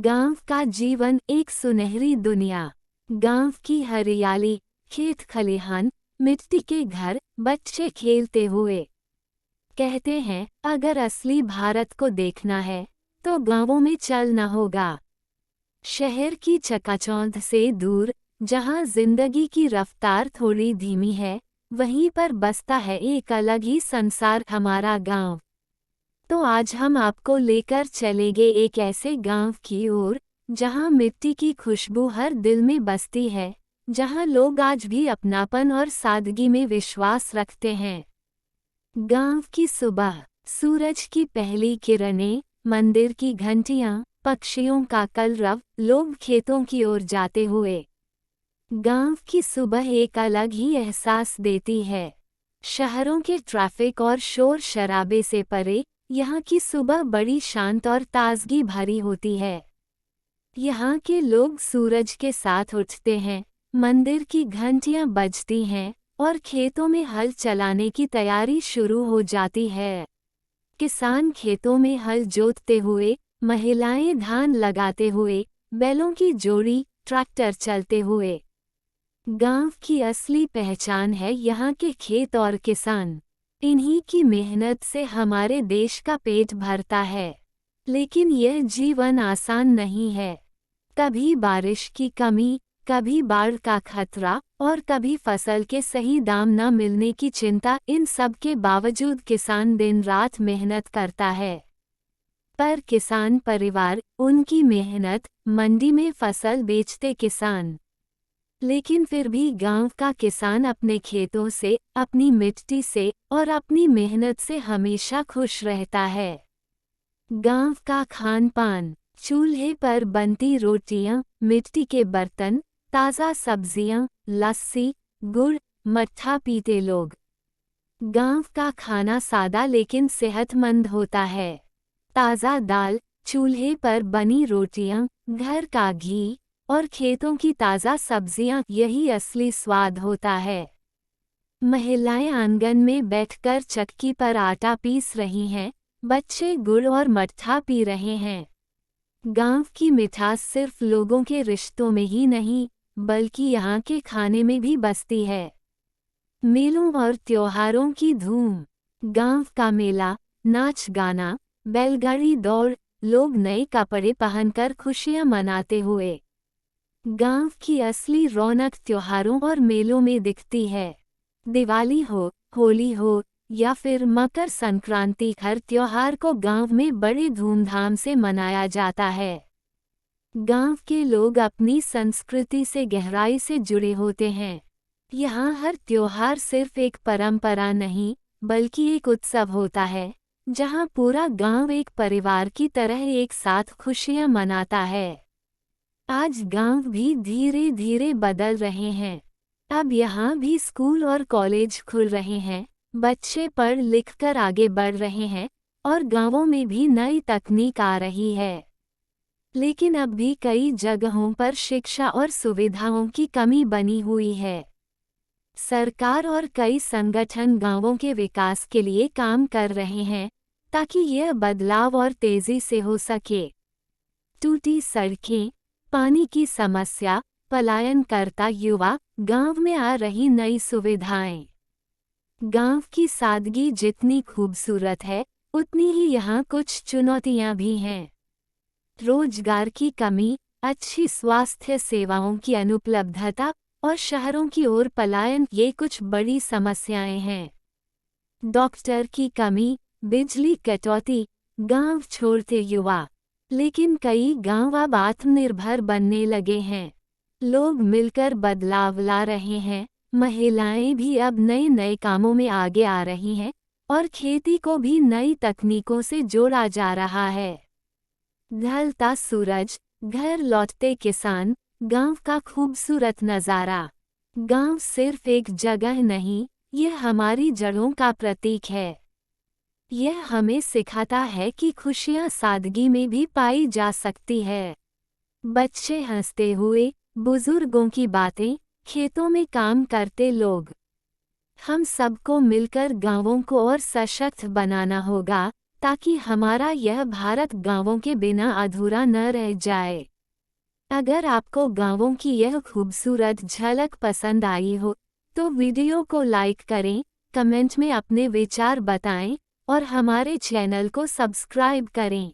गांव का जीवन एक सुनहरी दुनिया। गांव की हरियाली, खेत खलिहान, मिट्टी के घर, बच्चे खेलते हुए। कहते हैं अगर असली भारत को देखना है तो गांवों में चलना होगा। शहर की चकाचौंध से दूर, जहां जिंदगी की रफ्तार थोड़ी धीमी है, वहीं पर बसता है एक अलग ही संसार, हमारा गांव। तो आज हम आपको लेकर चलेंगे एक ऐसे गांव की ओर जहां मिट्टी की खुशबू हर दिल में बसती है, जहां लोग आज भी अपनापन और सादगी में विश्वास रखते हैं। गांव की सुबह, सूरज की पहली किरणें, मंदिर की घंटियां, पक्षियों का कलरव, लोग खेतों की ओर जाते हुए। गांव की सुबह एक अलग ही एहसास देती है। शहरों के ट्रैफिक और शोर शराबे से परे, यहाँ की सुबह बड़ी शांत और ताजगी भरी होती है। यहाँ के लोग सूरज के साथ उठते हैं, मंदिर की घंटियां बजती हैं और खेतों में हल चलाने की तैयारी शुरू हो जाती है। किसान खेतों में हल जोतते हुए, महिलाएं धान लगाते हुए, बैलों की जोड़ी, ट्रैक्टर चलते हुए। गांव की असली पहचान है यहाँ के खेत और किसान। इन्हीं की मेहनत से हमारे देश का पेट भरता है। लेकिन यह जीवन आसान नहीं है। कभी बारिश की कमी, कभी बाढ़ का खतरा और कभी फसल के सही दाम न मिलने की चिंता। इन सब के बावजूद किसान दिन रात मेहनत करता है। पर किसान परिवार, उनकी मेहनत, मंडी में फसल बेचते किसान। लेकिन फिर भी गांव का किसान अपने खेतों से, अपनी मिट्टी से और अपनी मेहनत से हमेशा खुश रहता है। गांव का खान पान, चूल्हे पर बनती रोटियां, मिट्टी के बर्तन, ताज़ा सब्जियां, लस्सी, गुड़, मट्ठा पीते लोग। गांव का खाना सादा लेकिन सेहतमंद होता है। ताज़ा दाल, चूल्हे पर बनी रोटियां, घर का घी और खेतों की ताज़ा सब्जियां, यही असली स्वाद होता है। महिलाएं आंगन में बैठकर चक्की पर आटा पीस रही हैं, बच्चे गुड़ और मट्ठा पी रहे हैं। गांव की मिठास सिर्फ लोगों के रिश्तों में ही नहीं, बल्कि यहाँ के खाने में भी बसती है। मेलों और त्योहारों की धूम। गांव का मेला, नाच गाना, बैलगाड़ी दौड़, लोग नए कपड़े पहनकर खुशियां मनाते हुए। गांव की असली रौनक त्योहारों और मेलों में दिखती है। दिवाली हो, होली हो या फिर मकर संक्रांति, हर त्योहार को गांव में बड़े धूमधाम से मनाया जाता है। गांव के लोग अपनी संस्कृति से गहराई से जुड़े होते हैं। यहाँ हर त्योहार सिर्फ एक परंपरा नहीं, बल्कि एक उत्सव होता है, जहाँ पूरा गांव एक परिवार की तरह एक साथ खुशियाँ मनाता है। आज गांव भी धीरे धीरे बदल रहे हैं। अब यहाँ भी स्कूल और कॉलेज खुल रहे हैं, बच्चे पढ़ लिख कर आगे बढ़ रहे हैं और गांवों में भी नई तकनीक आ रही है। लेकिन अब भी कई जगहों पर शिक्षा और सुविधाओं की कमी बनी हुई है। सरकार और कई संगठन गांवों के विकास के लिए काम कर रहे हैं, ताकि यह बदलाव और तेजी से हो सके। टूटी सड़कें, पानी की समस्या, पलायन करता युवा, गांव में आ रही नई सुविधाएं। गांव की सादगी जितनी खूबसूरत है, उतनी ही यहाँ कुछ चुनौतियां भी हैं। रोजगार की कमी, अच्छी स्वास्थ्य सेवाओं की अनुपलब्धता और शहरों की ओर पलायन, ये कुछ बड़ी समस्याएं हैं। डॉक्टर की कमी, बिजली कटौती, गांव छोड़ते युवा। लेकिन कई गांव अब आत्मनिर्भर बनने लगे हैं। लोग मिलकर बदलाव ला रहे हैं, महिलाएं भी अब नए नए कामों में आगे आ रही हैं और खेती को भी नई तकनीकों से जोड़ा जा रहा है। ढलता सूरज, घर लौटते किसान, गांव का खूबसूरत नज़ारा। गांव सिर्फ एक जगह नहीं, यह हमारी जड़ों का प्रतीक है। यह हमें सिखाता है कि खुशियां सादगी में भी पाई जा सकती है। बच्चे हंसते हुए, बुजुर्गों की बातें, खेतों में काम करते लोग। हम सबको मिलकर गांवों को और सशक्त बनाना होगा, ताकि हमारा यह भारत गांवों के बिना अधूरा न रह जाए। अगर आपको गांवों की यह खूबसूरत झलक पसंद आई हो तो वीडियो को लाइक करें, कमेंट में अपने विचार बताएं और हमारे चैनल को सब्सक्राइब करें।